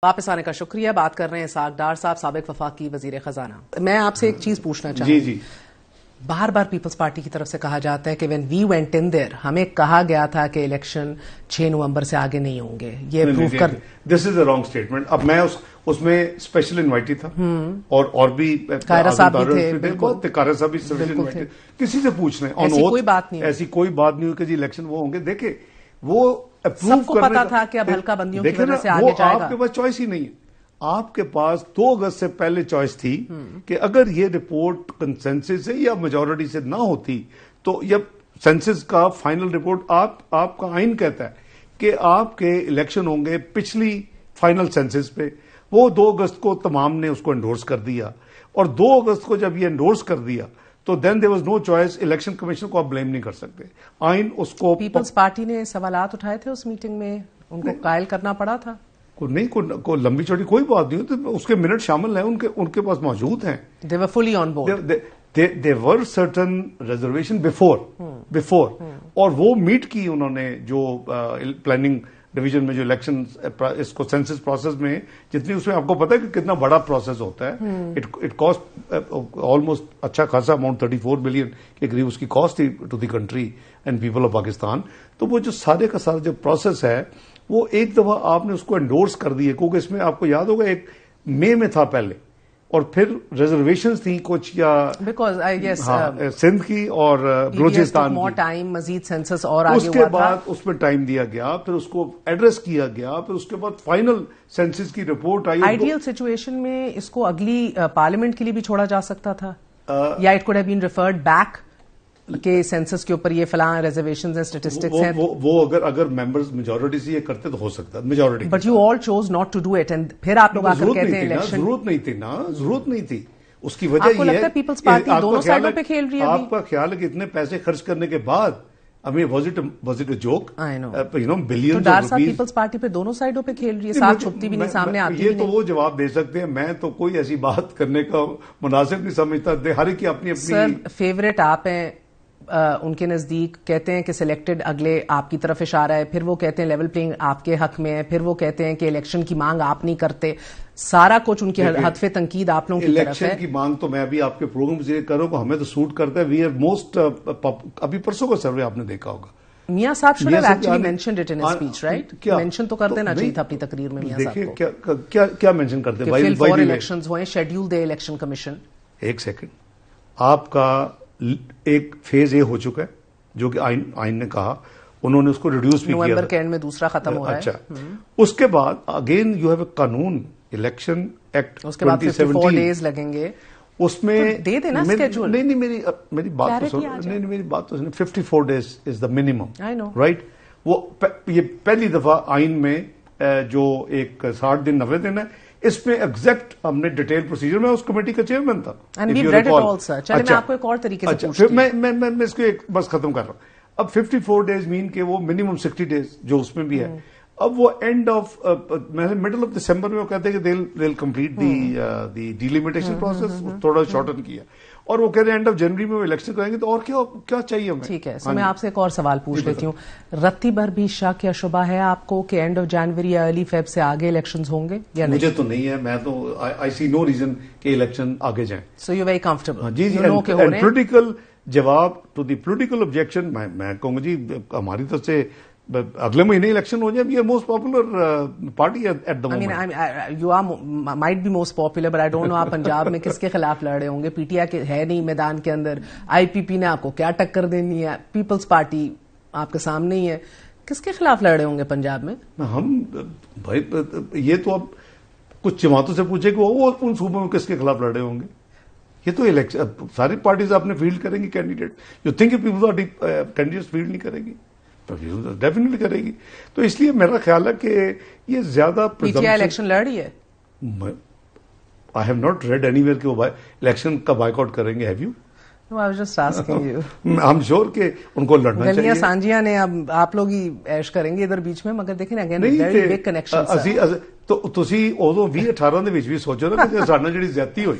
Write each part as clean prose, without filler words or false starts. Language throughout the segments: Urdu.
واپس آنے کا شکریہ. بات کر رہے ہیں اسحاق ڈار صاحب, سابق وفاقی وزیر خزانہ. میں آپ سے ایک چیز پوچھنا چاہوں گی. جی بار بار پیپلز پارٹی کی طرف سے کہا جاتا ہے کہ وین وی وینٹ ان دیر, ہمیں کہا گیا تھا کہ الیکشن 6 نومبر سے آگے نہیں ہوں گے. یہ پروف کر دس از اے رانگ اسٹیٹمنٹ. اب میں اس میں اسپیشل انوائٹی تھا اور بھی قائرہ صاحب بھی تھے, بہت قائرہ صاحب بھی اسپیشل انوائٹی. کسی سے پوچھ رہے ہیں ایسی کوئی بات نہیں, ایسی کوئی بات نہیں ہوئی کہ جی الیکشن وہ ہوں گے. دیکھیں وہ سب کو پتا تھا کہ اب ہلکا بندیوں کی وجہ سے آگے جائے گا. آپ کے پاس چوائس ہی نہیں ہے. آپ کے پاس 2 اگست سے پہلے چوائس تھی کہ اگر یہ رپورٹ کنسنسس سے یا میجورٹی سے نہ ہوتی تو یہ سینسس کا فائنل رپورٹ آپ کا آئین کہتا ہے کہ آپ کے الیکشن ہوں گے پچھلی فائنل سینسس پہ. وہ 2 اگست کو تمام نے اس کو انڈورس کر دیا, اور 2 اگست کو جب یہ انڈورس کر دیا تو then there was no choice. Election commission کو آپ بلیم نہیں کر سکتے. آئین اس کو پیپلز پارٹی نے سوالات اٹھائے تھے اس میٹنگ میں, ان کو قائل کرنا پڑا تھا. کوئی لمبی چوڑی کوئی بات نہیں ہوتی. اس کے منٹ شامل ہیں, ان کے پاس موجود ہیں. They were fully on board. There were certain reservation before اور وہ میٹ کی انہوں نے جو پلاننگ ڈویژن میں جو الیکشن اس کو سینسس پروسیس میں جتنی, اس میں آپ کو پتا ہے کہ کتنا بڑا پروسیس ہوتا ہے. اٹ کاسٹ آلموسٹ اچھا خاصا اماؤنٹ 34 بلین کے قریب اس کی کاسٹ تھی to the country and people of Pakistan. تو وہ جو سارے کا سارا جو پروسیس ہے وہ ایک دفعہ آپ نے اس کو انڈورس کر دی ہے, کیونکہ اس میں آپ کو یاد ہوگا ایک مئی میں تھا پہلے, اور پھر ریزرویشنز تھیں کچھ یا سندھ کی اور بلوچستان کی. مزید سینسس اور اس کے بعد اس میں ٹائم دیا گیا, پھر اس کو ایڈریس کیا گیا, پھر اس کے بعد فائنل سینسس کی رپورٹ آئی. آئیڈیل سچویشن میں اس کو اگلی پارلیمنٹ کے لیے بھی چھوڑا جا سکتا تھا, یا it could have been referred back کہ سینسس کے اوپر یہ فلاں ریزرویشنز ہیں, اسٹیٹسٹکس ہیں. وہ اگر ممبرز میجورٹی سے یہ کرتے تو ہو سکتا majority. But you all choose not to do it, and پھر آپ لوگ آ کر کہتے ہیں الیکشن. ضرورت نہیں تھی. اس کی وجہ یہ ہے پیپلز پارٹی دونوں سائڈوں پہ کھیل رہی ہے. آپ کا خیال ہے کہ اتنے پیسے خرچ کرنے کے بعد واز اٹ اے جوک, بلین پیپلز پارٹی پہ دونوں سائڈوں پہ کھیل رہی ہے, ساتھ چھپتی بھی نہیں, سامنے آتی بھی نہیں. یہ تو وہ جواب دے سکتے ہیں, میں تو کوئی ایسی بات کرنے کا مناسب نہیں سمجھتا. ہر ایک کی اپنی سر فیوریٹ آپ ہیں ان کے نزدیک. کہتے ہیں کہ سلیکٹڈ اگلے آپ کی طرف اشارہ ہے, پھر وہ کہتے ہیں لیول پلینگ آپ کے حق میں ہے, پھر وہ کہتے ہیں کہ الیکشن کی مانگ آپ نہیں کرتے. سارا کچھ ان کی ہدف تنقید آپ لوگوں کی طرف ہے. الیکشن کی مانگ تو میں ابھی آپ کے پروگرام سے کروں کہ ہمیں تو سوٹ کرتا ہے. وی آر موسٹ, ابھی پرسوں کا سروے آپ نے دیکھا ہوگا. میاں صاحب should have actually mentioned it in his speech, right? mention تو کر دینا چاہیے تھا اپنی تقریر میں. میاں صاحب کو کیا مینشن کرتے ہیں؟ فل فور الیکشنز ہوئے, شیڈیول دے الیکشن کمیشن. ایک سیکنڈ, آپ کا ایک فیز یہ ہو چکا ہے جو کہ آئین نے کہا, انہوں نے اس کو ریڈیوس بھی کیا. نومبر کے اینڈ میں دوسرا ختم ہو رہا ہے. اچھا, اس کے بعد اگین یو ہیو اے قانون الیکشن ایکٹ, اس کے بعد 54 ڈیز لگیں گے. اس میں دے دینا اسکیڈول. نہیں میری بات تو سنو, میری بات تو سنو. 54 days is the minimum, right. وہ یہ پہلی دفعہ آئین میں جو ایک 60 دن 90 دن ہے, اس میں ایگزیکٹ ہم نے ڈیٹیل پروسیجر میں اس کمیٹی کا چیئرمین تھا. چلے میں آپ کو ایک اور طریقے سے پوچھتی ہوں. میں اس کو ایک بس ختم کر رہا ہوں. اب 54 ڈیز مین کے وہ منیمم 60 ڈیز جو اس میں بھی ہے. اب وہ اینڈ آف مڈل آف دسمبر میں وہ کہتے ہیں کہ they'll complete دی ڈیلیمیٹیشن پروسیس, تھوڑا شارٹن کیا, اور وہ کہہ رہے ہیں اینڈ آف جنوری میں وہ الیکشن کریں گے. تو اور کیا چاہیے ہمیں؟ ٹھیک ہے, میں آپ سے ایک اور سوال پوچھ لیتی ہوں. رتی بھر بھی شک یا شبہ ہے آپ کو کہ اینڈ آف جنوری یا ارلی فیب سے آگے الیکشنز ہوں گے یا نہیں؟ مجھے تو نہیں ہے, میں تو آئی سی نو ریزن کہ الیکشن آگے جائیں. So you very comfortable. جی پولیٹیکل جواب ٹو دی پولیٹیکل آبجیکشن میں کہوں گا جی ہماری طرف سے اگلے مہینے الیکشن ہو جائے. یہ most popular party at the moment. You might be most popular, but I don't know آپ پنجاب میں کس کے خلاف لڑ رہے ہوں گے. پی ٹی آئی ہے نہیں میدان کے اندر, آئی پی پی نے آپ کو کیا ٹکر دینی ہے, پیپلز پارٹی آپ کے سامنے ہی ہے. کس کے خلاف لڑ رہے ہوں گے پنجاب میں؟ ہم بھائی یہ تو اب کچھ جماعتوں سے پوچھے کہ وہ ان صوبوں میں کس کے خلاف لڑ رہے ہوں گے. یہ تو الیکشن ساری پارٹیز آپ نے فیلڈ کریں گی candidate. You think Peoples Party candidate field نہیں کرے گی؟ ڈیفینیٹلی کرے گی. تو اس لیے میرا خیال ہے کہ یہ زیادہ پی ٹی آئی الیکشن لڑ رہی ہے. I have not read any where کہ وہ الیکشن کا بائیک آؤٹ کریں گے. Have you? No, I was just asking you. I'm sure کہ ان کو لڑنا چاہیے. گلیاں سانجیاں نے اب آپ لوگ ہی ایش کریں گے ادھر بیچ میں, مگر دیکھیں اگین ویری بگ کنیکشن. تو تسی ਉਦੋਂ 2018 ਦੇ ਵਿੱਚ ਵੀ ਸੋਚੋ ਨਾ ਕਿ ਸਾਡੇ ਨਾਲ ਜਿਹੜੀ ਜ਼ਿਆਦਤੀ ਹੋਈ,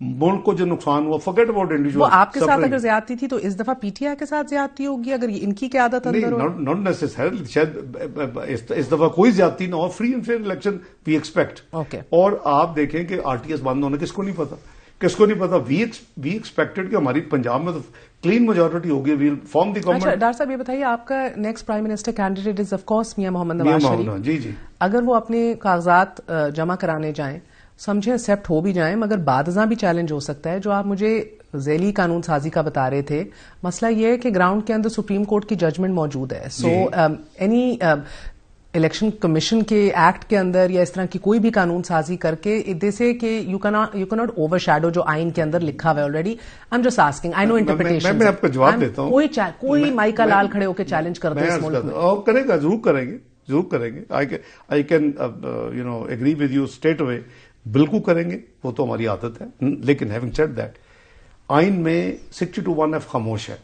ملک کو جو نقصان ہوا forget about individual وہ آپ کے ساتھ suffering. اگر زیادتی تھی تو اس دفعہ پی ٹی آئی کے ساتھ زیادتی ہوگی اگر ان کی قیادت اندر ہو؟ not necessarily. شاید اس دفعہ کوئی زیادتی نہ ہو. Free and fair election we expect. اور آپ دیکھیں کہ آر ٹی ایس بند ہونا کس کو نہیں پتا. وی ایکسپیکٹڈ کہ ہماری پنجاب میں تو کلین میجورٹی ہوگی. Will form the government. اچھا ڈاکٹر صاحب یہ بتائیے آپ کا next prime minister candidate is of course Mian Muhammad Nawaz Sharif. جی اگر وہ اپنے کاغذات جمع کرانے جائیں سمجھیں ایکسپٹ ہو بھی جائیں مگر بعد ازاں بھی چیلنج ہو سکتا ہے. جو آپ مجھے ذیلی قانون سازی کا بتا رہے تھے مسئلہ یہ ہے کہ گراؤنڈ کے اندر سپریم کورٹ کی ججمنٹ موجود ہے. سو اینی الیکشن کمیشن کے ایکٹ کے اندر یا اس طرح کی کوئی بھی قانون سازی کر کے جیسے کہ یو کیناٹ اوور شیڈو جو آئین کے اندر لکھا ہوا ہے already. I am just asking. I know interpretation. میں آپ کو جواب دیتا ہوں. کوئی مائیکا لال کھڑے ہو کے چیلنج کر دے اس ملک میں. کرے گا. ضرور کریں گے. I can agree with you straight away. بالکل کریں گے. وہ تو ہماری عادت ہے. لیکن ہیونگ سیڈ دیٹ آئین میں 62(1)(f) خاموش ہے.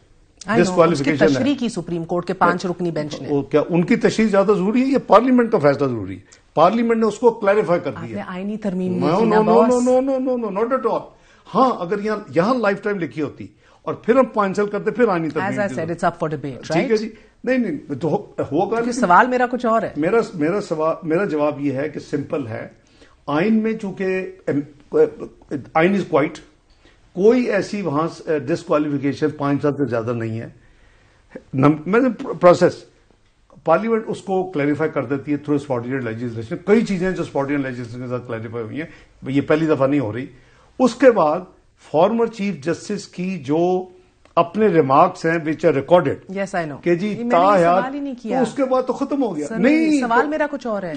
تشریح کی سپریم کورٹ کے 5 رکنی بینچ نے. کیا ان کی تشریح زیادہ ضروری ہے یا پارلیمنٹ کا فیصلہ ضروری ہے؟ پارلیمنٹ نے اس کو کلیریفائی کر دیا. آئینی ترمیم ناٹ ایٹ آل. ہاں اگر یہاں لائف ٹائم لکھی ہوتی اور پھر ہم 5 سال کرتے پھر آئینی ترمیم. ٹھیک ہے جی. نہیں تو ہوگا. سوال میرا کچھ اور ہے. میرا جواب یہ ہے کہ سمپل ہے. آئین میں چونکہ آئین از کوائٹ. کوئی ایسی وہاں ڈسکوالیفیکیشن 5 سال سے زیادہ نہیں ہے. میں پروسیس پارلیمنٹ اس کو کلیریفائی کر دیتی ہے تھرو اسپاٹینٹ لیجسلیشن. کئی چیزیں جو اسپاٹینٹ لیجسلیشن کے ساتھ کلیریفائی ہوئی ہیں. یہ پہلی دفعہ نہیں ہو رہی. اس کے بعد فارمر چیف جسٹس کی جو اپنے ریمارکس ہیں وچ آر ریکارڈڈ یس آئی نو کہ جی تا حیات اس کے بعد تو ختم ہو گیا. نہیں سوال میرا کچھ اور ہے.